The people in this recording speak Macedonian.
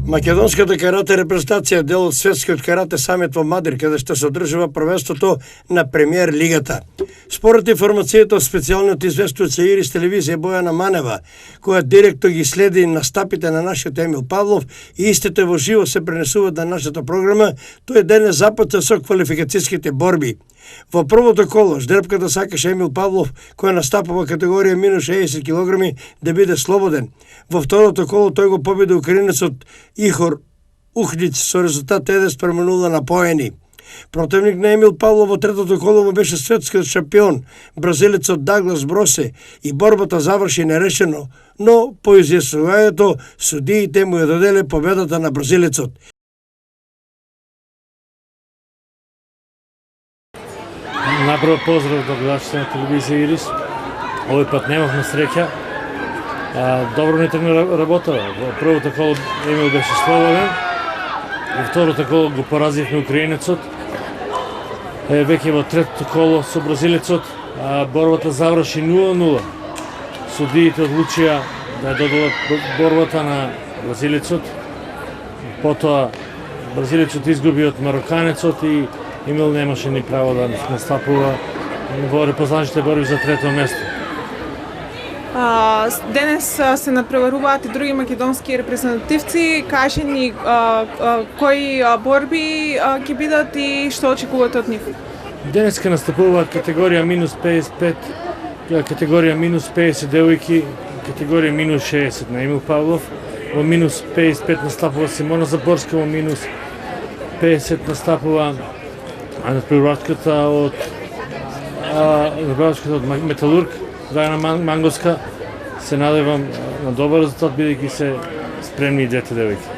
Македонската карате репрезентација е дел од светскиот карате самит во Мадрид, каде што се одржува првенството на премиер лигата. Според информацијата од специјалниот известувач Ирис телевизија Бојана Манева, која директно ги следи настапите на нашиот Емил Павлов и истите во живо се пренесуваат на нашата програма, тој денес започна со квалификацијските борби. Во првото коло, ждрепката сакаше Емил Павлов, која настапува категорија минус 60 кг, да биде слободен. Во второто коло тој го победи украинецот Ихор Ухниц со резултат 1:0 на поени. Противник на Емил Павлов во третото коло му беше светскиот шампион, бразилецот Даглас Бросе, и борбата заврши нерешено, но по изјаснувањето судиите му ја доделе победата на бразилецот. Направо поздрав до гледачите на телевизија Ирис. Овој пат немавме среќа. Добро не тргна работа. Во првото коло Емил беше слободен. Во второто коло го поразивме украинецот. Веќе во третото коло со бразилецот борбата заврши 0:0. Судиите одлучија да доделат борбата на бразилецот. Потоа бразилецот изгуби од мароканецот и Емил немаше ни право да настапува во репозначните борби за трето место. Денес се надпреваруваат и други македонски репрезентативци. Кажи ни кои борби ќе бидат и што очекувате од нив? Денеска настапуваат категорија минус 55, категорија минус 50 девојки, категорија минус 60 на Емил Павлов. Во минус 55 настапува Симона Заборска, во минус 50 настапува надпреварачката од Металург, Драгана Манговска. Се надевам на добар резултат, бидејќи се спремни и двете девојки.